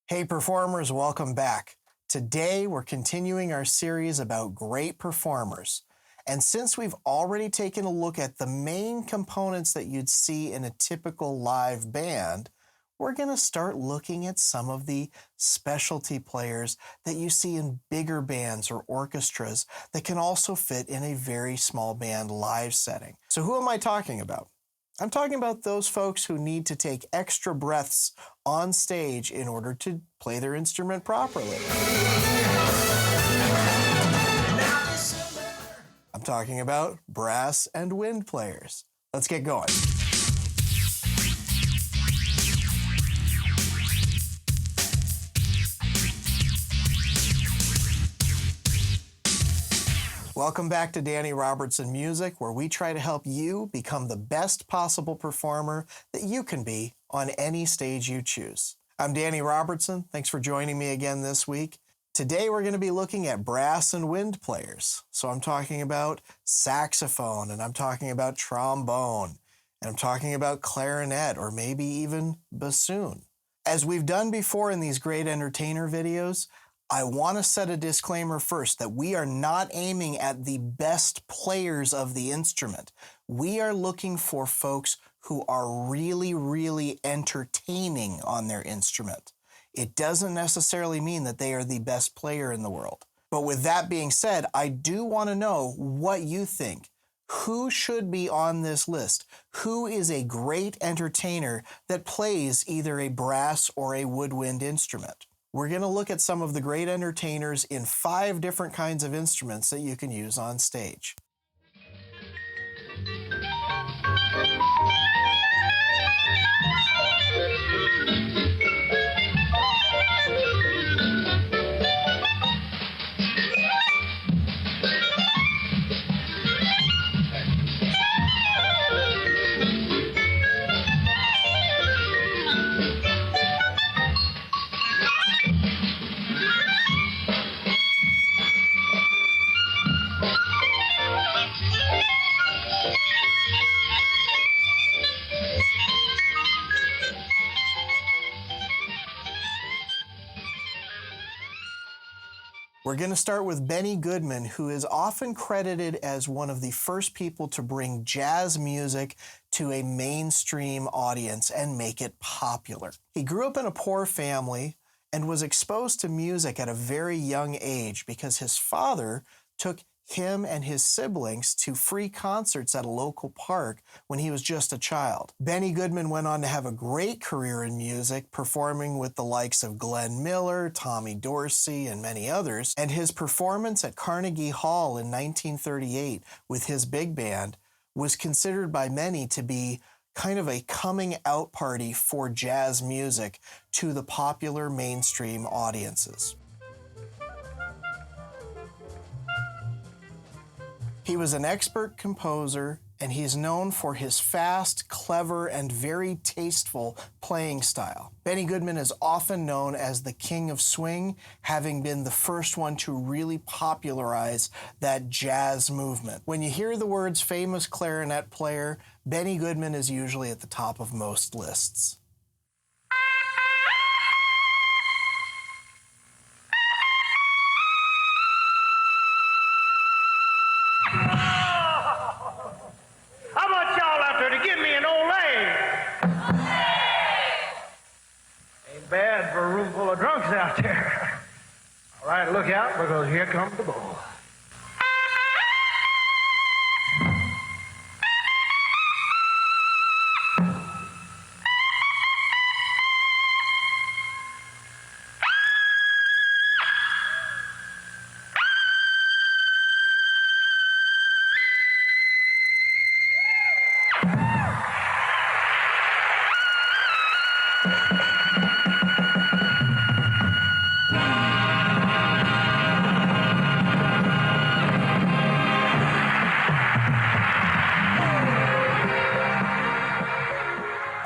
Hey performers, welcome back. Today we're continuing our series about great performers. And since we've already taken a look at the main components that you'd see in a typical live band, we're going to start looking at some of the specialty players that you see in bigger bands or orchestras that can also fit in a very small band live setting. So who am I talking about? I'm talking about those folks who need to take extra breaths on stage in order to play their instrument properly. I'm talking about brass and wind players. Let's get going. Welcome back to Danny Robertson Music, where we try to help you become the best possible performer that you can be on any stage you choose. I'm Danny Robertson. Thanks for joining me again this week. Today we're going to be looking at brass and wind players. So I'm talking about saxophone, and I'm talking about trombone, and I'm talking about clarinet, or maybe even bassoon. As we've done before in these great entertainer videos, I want to set a disclaimer first that we are not aiming at the best players of the instrument. We are looking for folks who are really entertaining on their instrument. It doesn't necessarily mean that they are the best player in the world. But with that being said, I do want to know what you think. Who should be on this list? Who is a great entertainer that plays either a brass or a woodwind instrument? We're going to look at some of the great entertainers in 5 different kinds of instruments that you can use on stage. We're going to start with Benny Goodman, who is often credited as one of the first people to bring jazz music to a mainstream audience and make it popular. He grew up in a poor family and was exposed to music at a very young age because his father took him and his siblings to free concerts at a local park when he was just a child. Benny Goodman went on to have a great career in music, performing with the likes of Glenn Miller, Tommy Dorsey, and many others, and his performance at Carnegie Hall in 1938 with his big band was considered by many to be kind of a coming out party for jazz music to the popular mainstream audiences. He was an expert composer, and he's known for his fast, clever, and very tasteful playing style. Benny Goodman is often known as the king of swing, having been the first one to really popularize that jazz movement. When you hear the words famous clarinet player, Benny Goodman is usually at the top of most lists. Bad for a room full of drunks out there. All right, look out, because here comes the bull.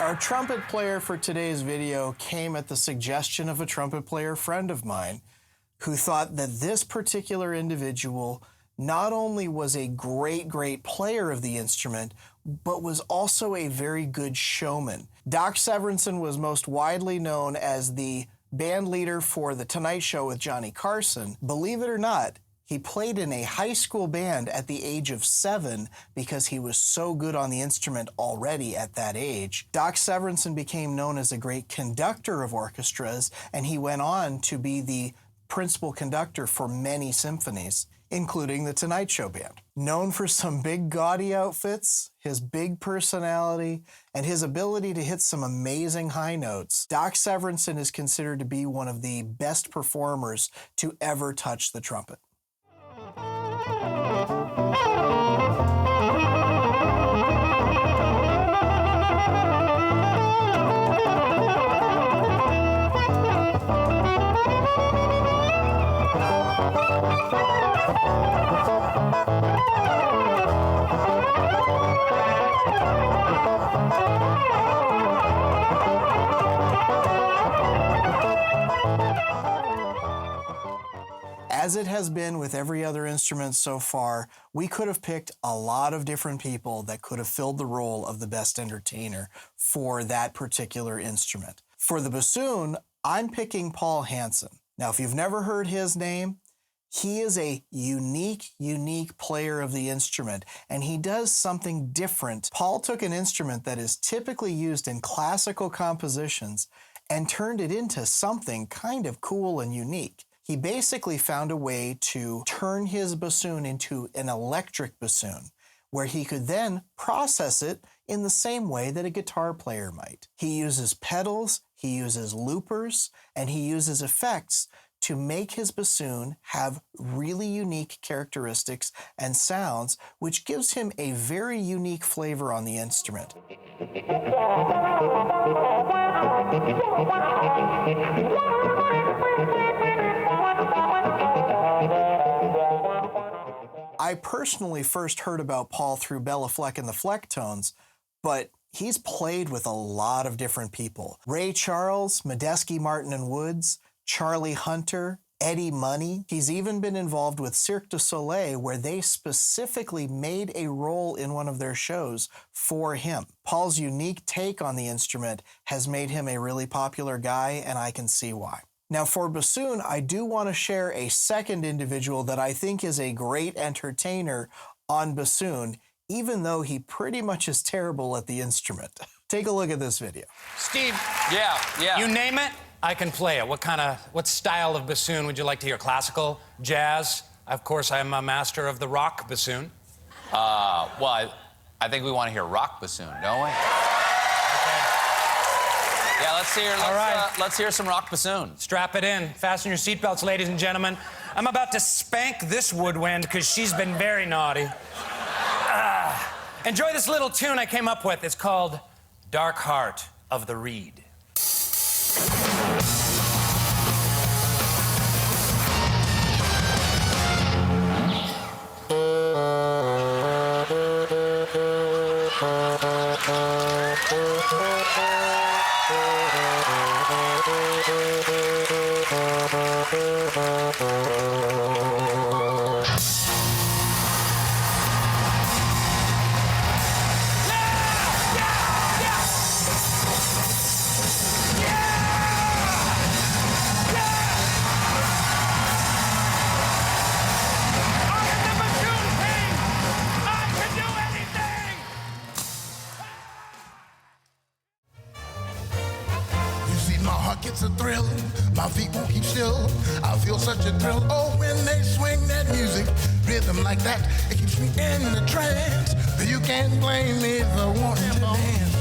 Our trumpet player for today's video came at the suggestion of a trumpet player friend of mine who thought that this particular individual not only was a great player of the instrument, but was also a very good showman. Doc Severinsen was most widely known as the band leader for The Tonight Show with Johnny Carson. Believe it or not, he played in a high school band at the age of 7 because he was so good on the instrument already at that age. Doc Severinsen became known as a great conductor of orchestras, and he went on to be the principal conductor for many symphonies, including the Tonight Show Band. Known for some big gaudy outfits, his big personality, and his ability to hit some amazing high notes, Doc Severinsen is considered to be one of the best performers to ever touch the trumpet. As it has been with every other instrument so far, we could have picked a lot of different people that could have filled the role of the best entertainer for that particular instrument. For the bassoon, I'm picking Paul Hansen. Now, if you've never heard his name, he is a unique player of the instrument, and he does something different. Paul took an instrument that is typically used in classical compositions and turned it into something kind of cool and unique. He basically found a way to turn his bassoon into an electric bassoon, where he could then process it in the same way that a guitar player might. He uses pedals, he uses loopers, and he uses effects to make his bassoon have really unique characteristics and sounds, which gives him a very unique flavor on the instrument. I personally first heard about Paul through Bela Fleck and the Flecktones, but he's played with a lot of different people. Ray Charles, Medeski, Martin and Woods, Charlie Hunter, Eddie Money. He's even been involved with Cirque du Soleil, where they specifically made a role in one of their shows for him. Paul's unique take on the instrument has made him a really popular guy, and I can see why. Now for bassoon, I do want to share a second individual that I think is a great entertainer on bassoon, even though he pretty much is terrible at the instrument. Take a look at this video. Steve. Yeah. You name it, I can play it. What style of bassoon would you like to hear? Classical? Jazz? Of course, I'm a master of the rock bassoon. Well, I think we want to hear rock bassoon, don't we? Yeah, let's hear some rock bassoon. Strap it in. Fasten your seatbelts, ladies and gentlemen. I'm about to spank this woodwind because she's been very naughty. Enjoy this little tune I came up with. It's called Dark Heart of the Reed. Gets a thrill, my feet won't keep still. I feel such a thrill, oh, when they swing that music, rhythm like that, it keeps me in a trance. You can't blame me for wanting to dance.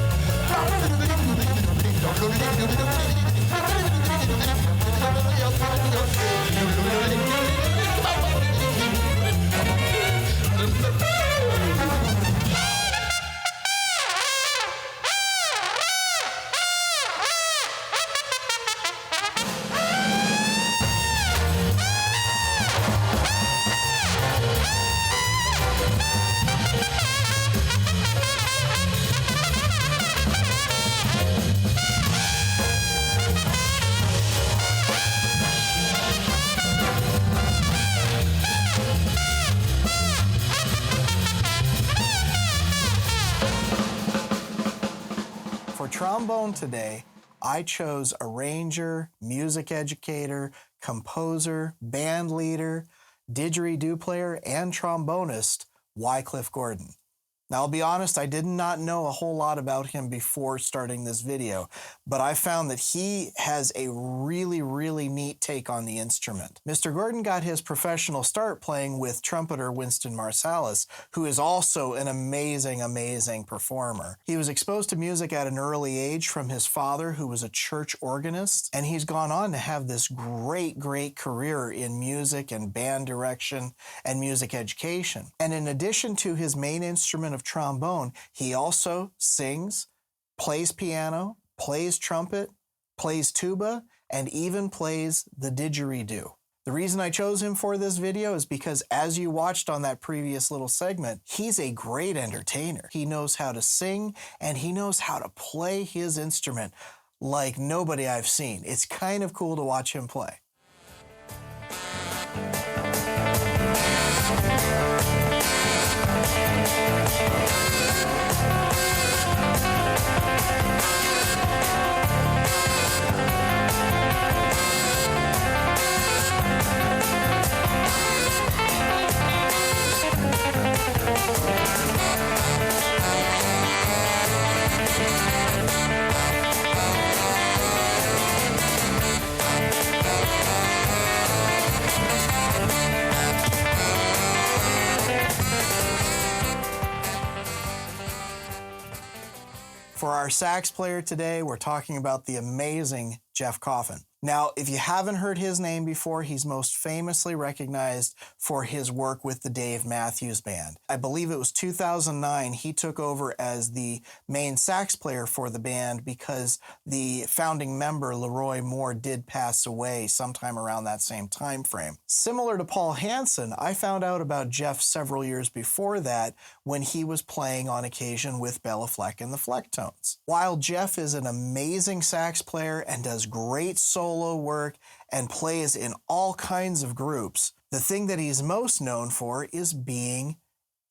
For trombone today, I chose arranger, music educator, composer, band leader, didgeridoo player, and trombonist Wycliffe Gordon. Now, I'll be honest, I did not know a whole lot about him before starting this video, but I found that he has a really, really neat take on the instrument. Mr. Gordon got his professional start playing with trumpeter Winston Marsalis, who is also an amazing, amazing performer. He was exposed to music at an early age from his father, who was a church organist, and he's gone on to have this great, great career in music and band direction and music education. And in addition to his main instrument of trombone, he also sings, plays piano, plays trumpet, plays tuba, and even plays the didgeridoo. The reason I chose him for this video is because, as you watched on that previous little segment, he's a great entertainer. He knows how to sing and he knows how to play his instrument like nobody I've seen. It's kind of cool to watch him play. For our sax player today, we're talking about the amazing Jeff Coffin. Now, if you haven't heard his name before, he's most famously recognized for his work with the Dave Matthews Band. I believe it was 2009 he took over as the main sax player for the band because the founding member, Leroy Moore, did pass away sometime around that same time frame. Similar to Paul Hansen, I found out about Jeff several years before that when he was playing on occasion with Bella Fleck and the Flecktones. While Jeff is an amazing sax player and does great solo work and plays in all kinds of groups, the thing that he's most known for is being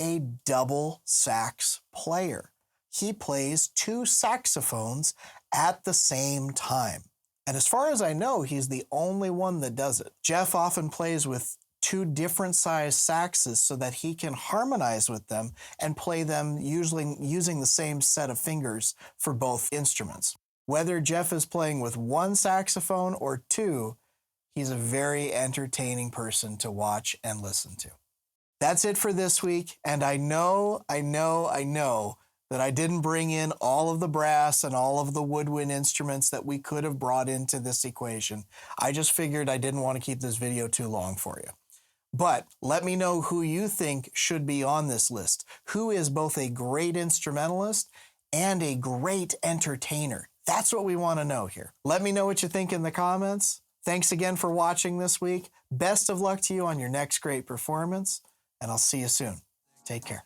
a double sax player. He plays two saxophones at the same time. And as far as I know, he's the only one that does it. Jeff often plays with two different size saxes so that he can harmonize with them and play them usually using the same set of fingers for both instruments. Whether Jeff is playing with one saxophone or two, he's a very entertaining person to watch and listen to. That's it for this week, and I know that I didn't bring in all of the brass and all of the woodwind instruments that we could have brought into this equation. I just figured I didn't want to keep this video too long for you. But let me know who you think should be on this list. Who is both a great instrumentalist and a great entertainer? That's what we want to know here. Let me know what you think in the comments. Thanks again for watching this week. Best of luck to you on your next great performance, and I'll see you soon. Take care.